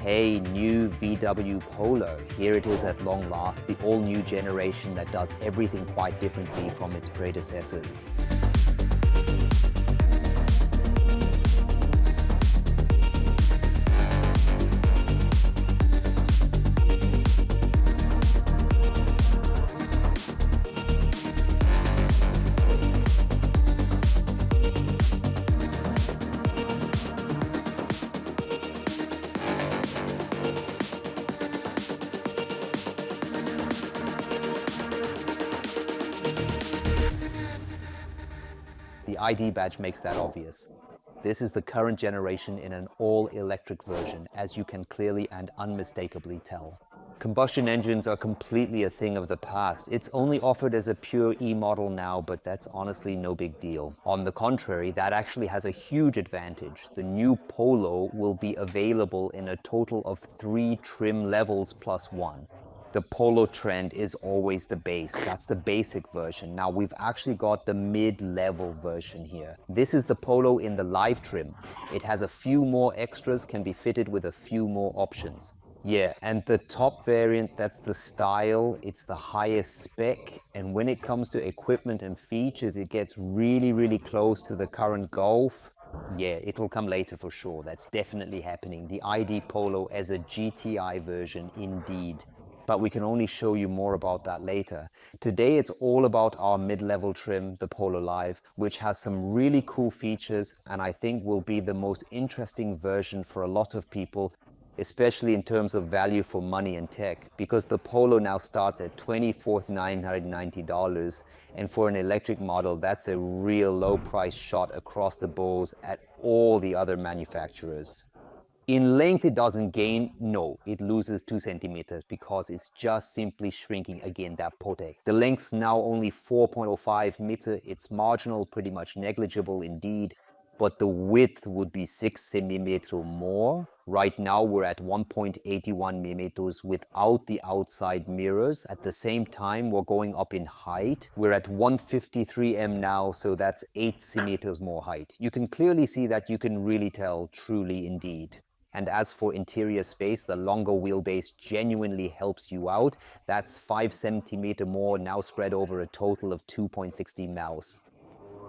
Hey, new VW Polo. Here it is at long last, the all-new generation that does everything quite differently from its predecessors. The ID badge makes that obvious. This is the current generation in an all-electric version, as you can clearly and unmistakably tell. Combustion engines are completely a thing of the past. It's only offered as a pure E-model now, but that's honestly no big deal. On the contrary, that actually has a huge advantage. The new Polo will be available in a total of 3 trim levels plus 1. The Polo trend is always the base. That's the basic version. Now we've actually got the mid-level version here. This is the Polo in the live trim. It has a few more extras, can be fitted with a few more options. Yeah, and the top variant, that's the style, it's the highest spec, and when it comes to equipment and features, it gets really close to the current Golf. Yeah, it'll come later for sure. That's definitely happening. The ID.Polo as a GTI version, indeed. But we can only show you more about that later. Today it's all about our mid-level trim, the Polo Live, which has some really cool features and I think will be the most interesting version for a lot of people, especially in terms of value for money and tech, because the Polo now starts at $24,990, and for an electric model that's a real low price shot across the bows at all the other manufacturers. In length it doesn't gain, no, it loses 2 centimeters because it's just simply shrinking again, that pote. The length's now only 4.05 meter, it's marginal, pretty much negligible indeed, but the width would be 6 centimeters more. Right now we're at 1.81 millimeters without the outside mirrors. At the same time we're going up in height. We're at 153 m now, so that's 8 centimeters more height. You can clearly see that, you can really tell, truly indeed. And as for interior space, the longer wheelbase genuinely helps you out. That's 5 centimeters more, now spread over a total of 2.60 miles.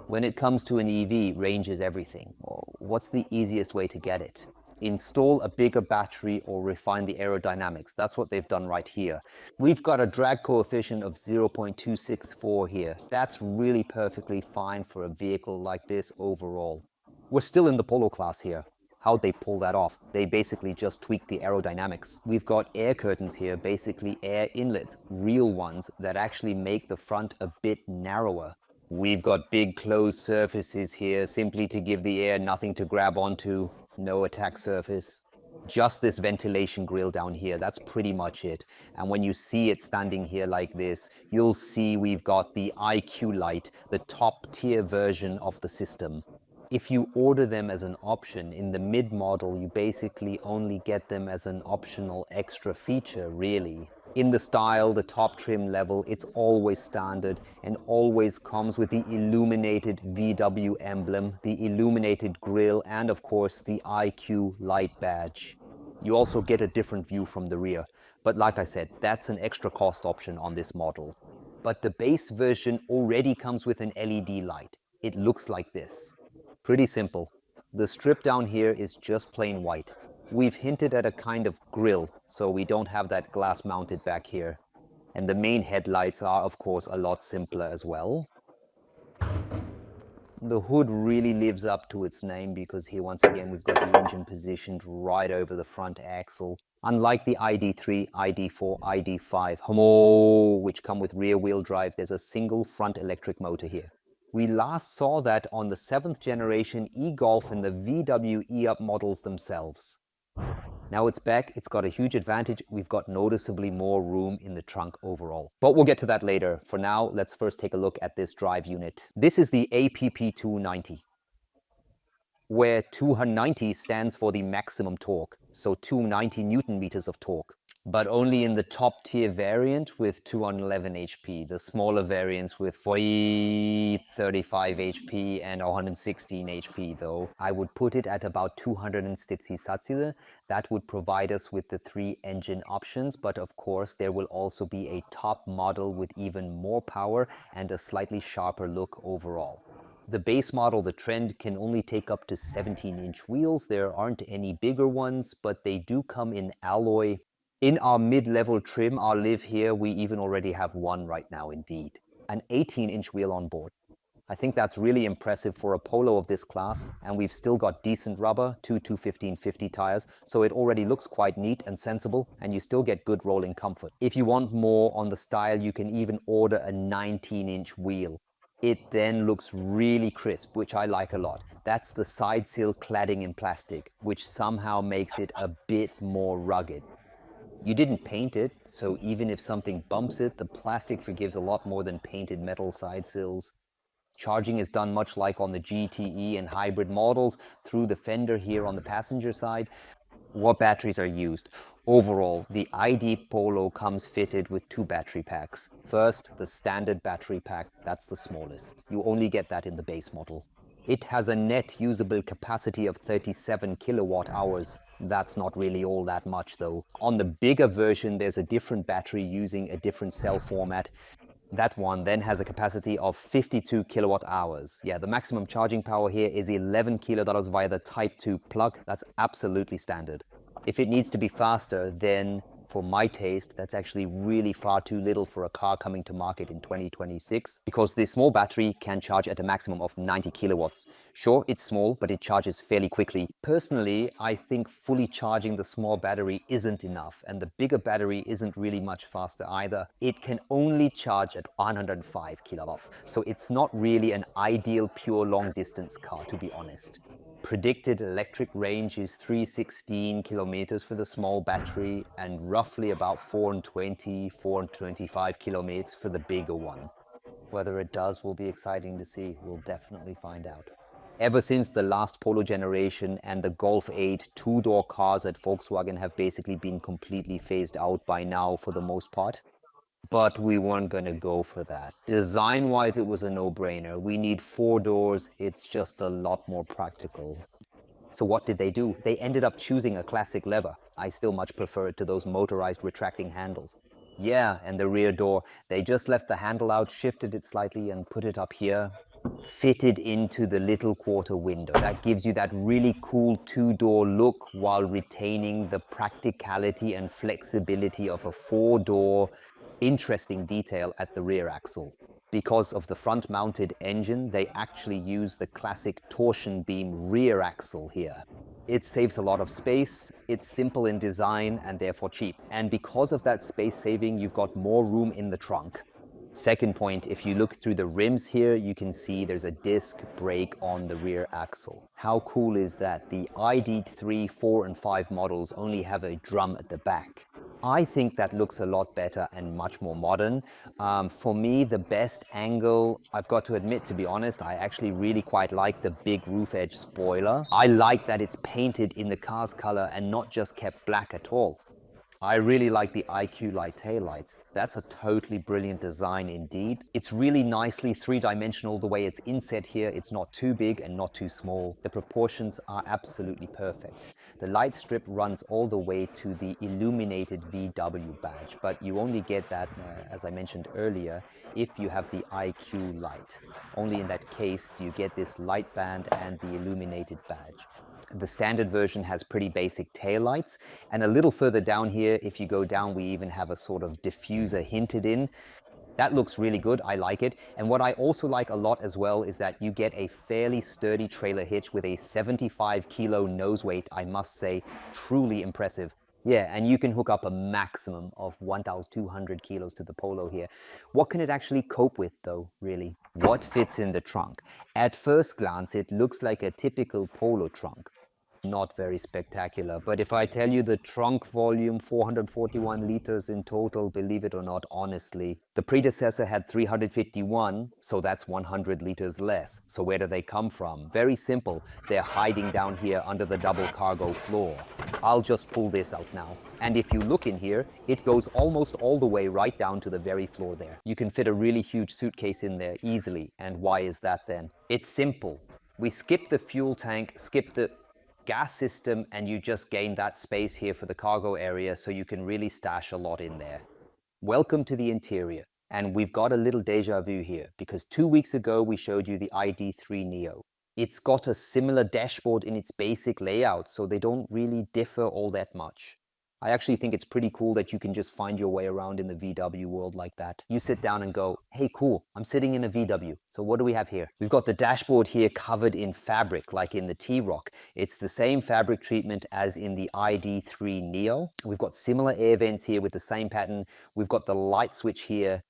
When it comes to an EV, range is everything. What's the easiest way to get it? Install a bigger battery or refine the aerodynamics. That's what they've done right here. We've got a drag coefficient of 0.264 here. That's really perfectly fine for a vehicle like this overall. We're still in the Polo class here. How'd they pull that off? They basically just tweaked the aerodynamics. We've got air curtains here, basically air inlets, real ones that actually make the front a bit narrower. We've got big closed surfaces here, simply to give the air nothing to grab onto, no attack surface. Just this ventilation grill down here, that's pretty much it. And when you see it standing here like this, you'll see we've got the IQ light, the top tier version of the system. If you order them as an option in the mid-model, you basically only get them as an optional extra feature, really. In the style, the top trim level, it's always standard and always comes with the illuminated VW emblem, the illuminated grille, and of course the IQ light badge. You also get a different view from the rear, but like I said, that's an extra cost option on this model. But the base version already comes with an LED light. It looks like this. Pretty simple. The strip down here is just plain white. We've hinted at a kind of grille, so we don't have that glass mounted back here. And the main headlights are of course a lot simpler as well. The hood really lives up to its name because here once again we've got the engine positioned right over the front axle. Unlike the ID.3, ID.4, ID.5, which come with rear wheel drive, there's a single front electric motor here. We last saw that on the 7th generation e-Golf and the VW e-Up models themselves. Now it's back, it's got a huge advantage, we've got noticeably more room in the trunk overall. But we'll get to that later. For now, let's first take a look at this drive unit. This is the APP290, where 290 stands for the maximum torque, so 290 Newton meters of torque. but only in the top tier variant with 211 HP. The smaller variants with 35 HP and 116 HP though. I would put it at about 260 satsile. That would provide us with the 3 engine options, but of course there will also be a top model with even more power and a slightly sharper look overall. The base model, the Trend, can only take up to 17-inch wheels. There aren't any bigger ones, but they do come in alloy. In our mid-level trim, our Live here, we even already have one right now indeed. An 18-inch wheel on board. I think that's really impressive for a Polo of this class, and we've still got decent rubber, two 215/50 tires, so it already looks quite neat and sensible, and you still get good rolling comfort. If you want more on the style, you can even order a 19-inch wheel. It then looks really crisp, which I like a lot. That's the side sill cladding in plastic, which somehow makes it a bit more rugged. You didn't paint it, so even if something bumps it, the plastic forgives a lot more than painted metal side sills. Charging is done much like on the GTE and hybrid models through the fender here on the passenger side. What batteries are used? Overall, the ID.Polo comes fitted with 2 battery packs. First, the standard battery pack, that's the smallest. You only get that in the base model. It has a net usable capacity of 37 kilowatt hours. That's not really all that much though. On the bigger version, there's a different battery using a different cell format. That one then has a capacity of 52 kilowatt hours. Yeah, the maximum charging power here is 11 kilowatt via the Type 2 plug. That's absolutely standard. If it needs to be faster, then for my taste, that's actually really far too little for a car coming to market in 2026, because this small battery can charge at a maximum of 90 kilowatts. Sure, it's small, but it charges fairly quickly. Personally, I think fully charging the small battery isn't enough, and the bigger battery isn't really much faster either. It can only charge at 105 kilowatts, so it's not really an ideal pure long distance car, to be honest. Predicted electric range is 316 kilometers for the small battery and roughly about 420, 425 kilometers for the bigger one. Whether it does will be exciting to see. We'll definitely find out. Ever since the last Polo generation and the Golf 8 two-door cars at Volkswagen have basically been completely phased out by now for the most part. But we weren't going to go for that. Design-wise, it was a no-brainer. We need 4 doors. It's just a lot more practical. So what did they do? They ended up choosing a classic lever. I still much prefer it to those motorized retracting handles. Yeah, and the rear door. They just left the handle out, shifted it slightly, and put it up here. Fitted into the little quarter window. That gives you that really cool 2-door look while retaining the practicality and flexibility of a 4-door. Interesting detail at the rear axle. Because of the front-mounted engine, they actually use the classic torsion beam rear axle here. It saves a lot of space, it's simple in design and therefore cheap. And because of that space saving, you've got more room in the trunk. Second point, if you look through the rims here, you can see there's a disc brake on the rear axle. How cool is that? The ID.3, 4 and 5 models only have a drum at the back. I think that looks a lot better and much more modern. For me, the best angle, I've got to admit, to be honest, I actually really quite like the big roof edge spoiler. I like that it's painted in the car's color and not just kept black at all. I really like the IQ Light taillights. That's a totally brilliant design indeed. It's really nicely 3-dimensional the way it's inset here. It's not too big and not too small. The proportions are absolutely perfect. The light strip runs all the way to the illuminated VW badge, but you only get that, as I mentioned earlier, if you have the IQ Light. Only in that case do you get this light band and the illuminated badge. The standard version has pretty basic taillights, and a little further down here, if you go down, we even have a sort of diffuser hinted in. That looks really good, I like it. And what I also like a lot as well is that you get a fairly sturdy trailer hitch with a 75 kilo nose weight, I must say, truly impressive. Yeah, and you can hook up a maximum of 1,200 kilos to the Polo here. What can it actually cope with though, really? What fits in the trunk? At first glance, it looks like a typical Polo trunk. Not very spectacular, but if I tell you the trunk volume, 441 liters in total, believe it or not, honestly. The predecessor had 351, so that's 100 liters less. So where do they come from? Very simple. They're hiding down here under the double cargo floor. I'll just pull this out now. And if you look in here, it goes almost all the way right down to the very floor there. You can fit a really huge suitcase in there easily. And why is that then? It's simple. We skip the fuel tank, skip the gas system, and you just gain that space here for the cargo area, so you can really stash a lot in there. Welcome to the interior, and we've got a little deja vu here, because 2 weeks ago we showed you the ID.3 Neo. It's got a similar dashboard in its basic layout, so they don't really differ all that much. I actually think it's pretty cool that you can just find your way around in the VW world like that. You sit down and go, hey, cool, I'm sitting in a VW. So what do we have here? We've got the dashboard here covered in fabric, like in the T-Roc. It's the same fabric treatment as in the ID.3 Neo. We've got similar air vents here with the same pattern. We've got the light switch here.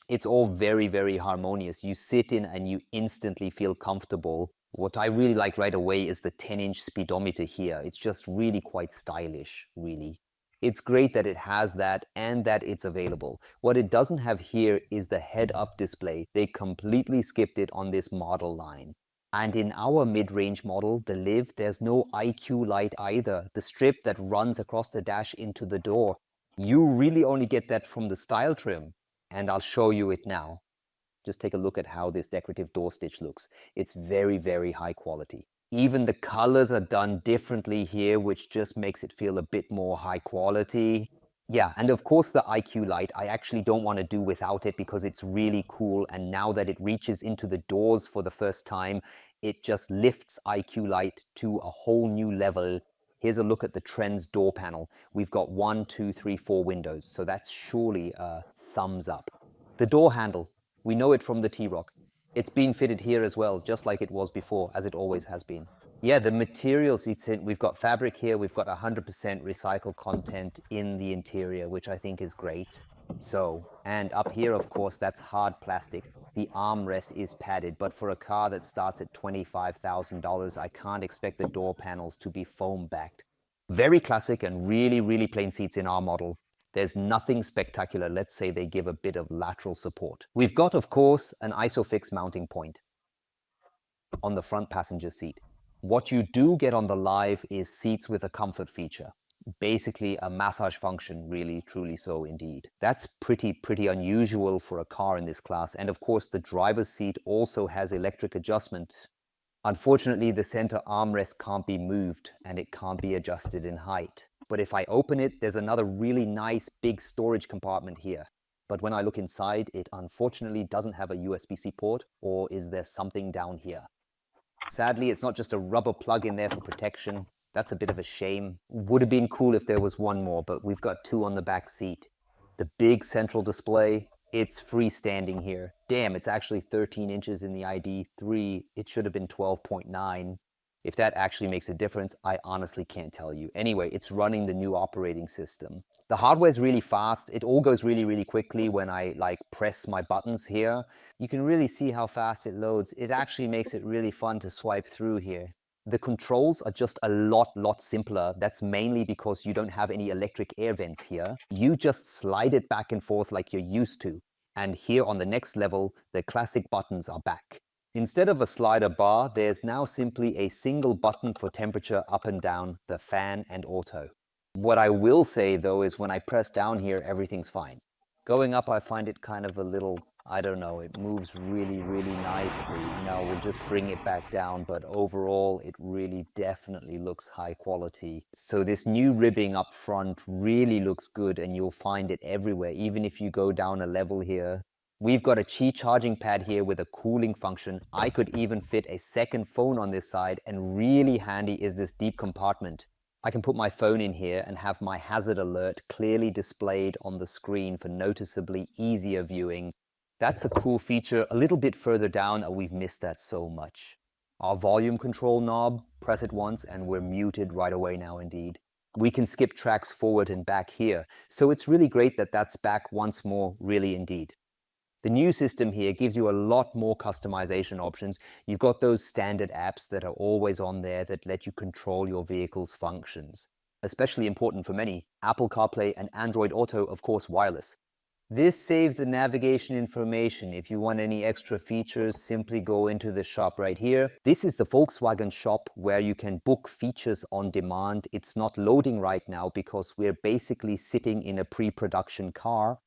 It's all very, very harmonious. You sit in and you instantly feel comfortable. What I really like right away is the 10-inch speedometer here. It's just really quite stylish, really. It's great that it has that and that it's available. What it doesn't have here is the head-up display. They completely skipped it on this model line. And in our mid-range model, the Liv, there's no IQ light either. The strip that runs across the dash into the door. You really only get that from the style trim. And I'll show you it now. Just take a look at how this decorative door stitch looks. It's very, very high quality. Even the colors are done differently here, which just makes it feel a bit more high quality. Yeah, and of course the IQ light, I actually don't want to do without it because it's really cool. And now that it reaches into the doors for the first time, it just lifts IQ light to a whole new level. Here's a look at the Trends door panel. We've got 1, 2, 3, 4 windows, so that's surely a thumbs up. The door handle, we know it from the T-Roc. It's been fitted here as well, just like it was before, as it always has been. Yeah, the materials, we've got fabric here, we've got 100% recycled content in the interior, which I think is great. So, and up here, of course, that's hard plastic. The armrest is padded, but for a car that starts at $25,000, I can't expect the door panels to be foam backed. Very classic and really, really plain seats in our model. There's nothing spectacular. Let's say they give a bit of lateral support. We've got, of course, an ISOFIX mounting point on the front passenger seat. What you do get on the Live is seats with a comfort feature. Basically a massage function, really, truly so indeed. That's pretty unusual for a car in this class. And of course, the driver's seat also has electric adjustment. Unfortunately, the center armrest can't be moved and it can't be adjusted in height. But if I open it, there's another really nice big storage compartment here. But when I look inside, it unfortunately doesn't have a USB-C port, or is there something down here? Sadly, it's not just a rubber plug in there for protection. That's a bit of a shame. Would have been cool if there was one more, but we've got 2 on the back seat. The big central display, it's freestanding here. Damn, it's actually 13 inches in the ID.3. It should have been 12.9. If that actually makes a difference, I honestly can't tell you. Anyway, it's running the new operating system. The hardware is really fast. It all goes really, really quickly when I press my buttons here. You can really see how fast it loads. It actually makes it really fun to swipe through here. The controls are just a lot simpler. That's mainly because you don't have any electric air vents here. You just slide it back and forth like you're used to. And here on the next level, the classic buttons are back. Instead of a slider bar, there's now simply a single button for temperature up and down, the fan and auto. What I will say though is when I press down here, everything's fine. Going up, I find it kind of a little, I don't know, it moves really nicely. Now we'll just bring it back down, but overall it really definitely looks high quality. So this new ribbing up front really looks good and you'll find it everywhere, even if you go down a level here. We've got a Qi charging pad here with a cooling function. I could even fit a second phone on this side, and really handy is this deep compartment. I can put my phone in here and have my hazard alert clearly displayed on the screen for noticeably easier viewing. That's a cool feature. A little bit further down, we've missed that so much. Our volume control knob, press it once and we're muted right away now indeed. We can skip tracks forward and back here. So it's really great that that's back once more, really indeed. The new system here gives you a lot more customization options. You've got those standard apps that are always on there that let you control your vehicle's functions. Especially important for many, Apple CarPlay and Android Auto, of course, wireless. This saves the navigation information. If you want any extra features, simply go into the shop right here. This is the Volkswagen shop where you can book features on demand. It's not loading right now because we're basically sitting in a pre-production car.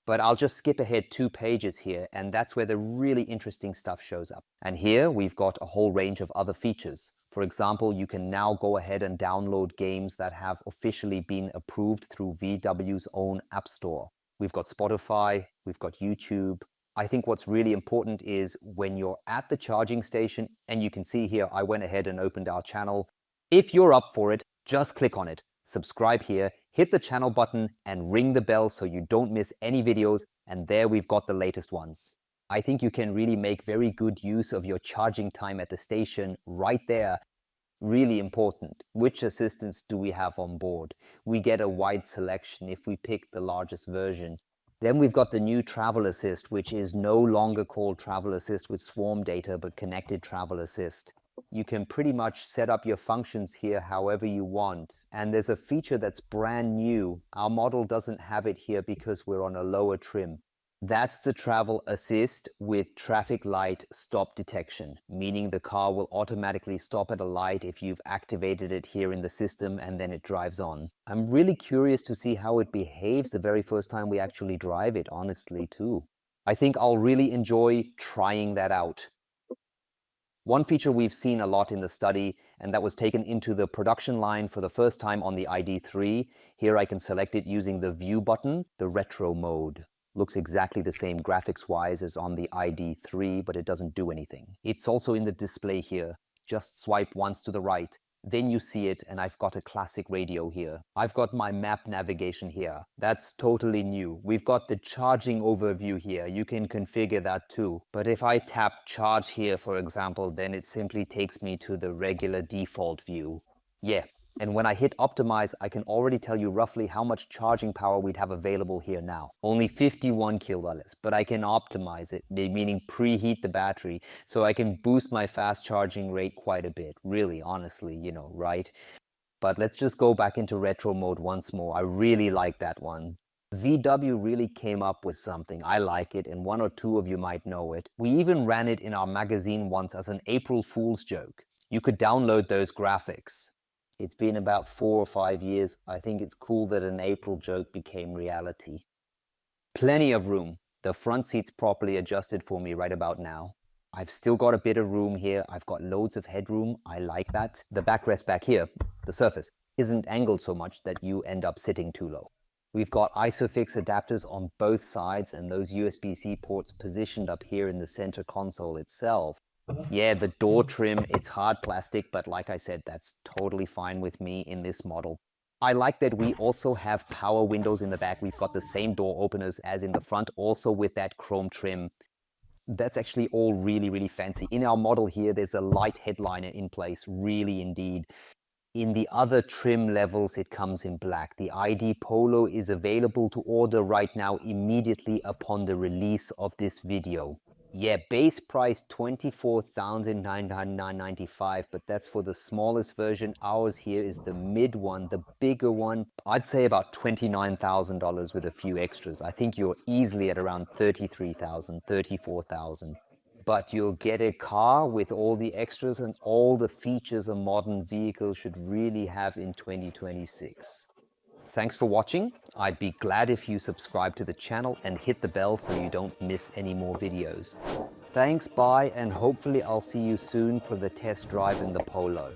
But I'll just skip ahead 2 pages here, and that's where the really interesting stuff shows up. And here we've got a whole range of other features. For example, you can now go ahead and download games that have officially been approved through VW's own App Store. We've got Spotify, we've got YouTube. I think what's really important is when you're at the charging station, and you can see here I went ahead and opened our channel. If you're up for it, just click on it. Subscribe here, hit the channel button and ring the bell so you don't miss any videos, and there we've got the latest ones. I think you can really make very good use of your charging time at the station right there. Really important. Which assistants do we have on board? We get a wide selection if we pick the largest version. Then we've got the new Travel Assist, which is no longer called Travel Assist with swarm data, but Connected Travel Assist. You can pretty much set up your functions here however you want. And there's a feature that's brand new. Our model doesn't have it here because we're on a lower trim. That's the Travel Assist with traffic light stop detection, meaning the car will automatically stop at a light if you've activated it here in the system and then it drives on. I'm really curious to see how it behaves the very first time we actually drive it, honestly, too. I think I'll really enjoy trying that out. One feature we've seen a lot in the study, and that was taken into the production line for the first time on the ID.3. Here I can select it using the View button, the retro mode. Looks exactly the same graphics-wise as on the ID.3, but it doesn't do anything. It's also in the display here. Just swipe once to the right. Then you see it, and I've got a classic radio here. I've got my map navigation here. That's totally new. We've got the charging overview here. You can configure that too. But if I tap charge here, for example, then it simply takes me to the regular default view. Yeah. And when I hit optimize, I can already tell you roughly how much charging power we'd have available here now. Only 51 kilowatts, but I can optimize it, meaning preheat the battery, so I can boost my fast charging rate quite a bit. Really, honestly, you know, right? But let's just go back into retro mode once more. I really like that one. VW really came up with something. I like it, and 1 or 2 of you might know it. We even ran it in our magazine once as an April Fool's joke. You could download those graphics. It's been about 4 or 5 years. I think it's cool that an April joke became reality. Plenty of room. The front seat's properly adjusted for me right about now. I've still got a bit of room here. I've got loads of headroom. I like that. The backrest back here, the surface, isn't angled so much that you end up sitting too low. We've got ISOFIX adapters on both sides and those USB-C ports positioned up here in the center console itself. Yeah, the door trim, it's hard plastic, but like I said, that's totally fine with me in this model. I like that we also have power windows in the back. We've got the same door openers as in the front, also with that chrome trim. That's actually all really, really fancy. In our model here, there's a light headliner in place, really indeed. In the other trim levels, it comes in black. The ID.Polo is available to order right now immediately upon the release of this video. Yeah, base price $24,995, but that's for the smallest version. Ours here is the mid one, the bigger one. I'd say about $29,000 with a few extras. I think you're easily at around $33,000, $34,000. But you'll get a car with all the extras and all the features a modern vehicle should really have in 2026. Thanks for watching. I'd be glad if you subscribe to the channel and hit the bell so you don't miss any more videos. Thanks, bye, and hopefully I'll see you soon for the test drive in the Polo.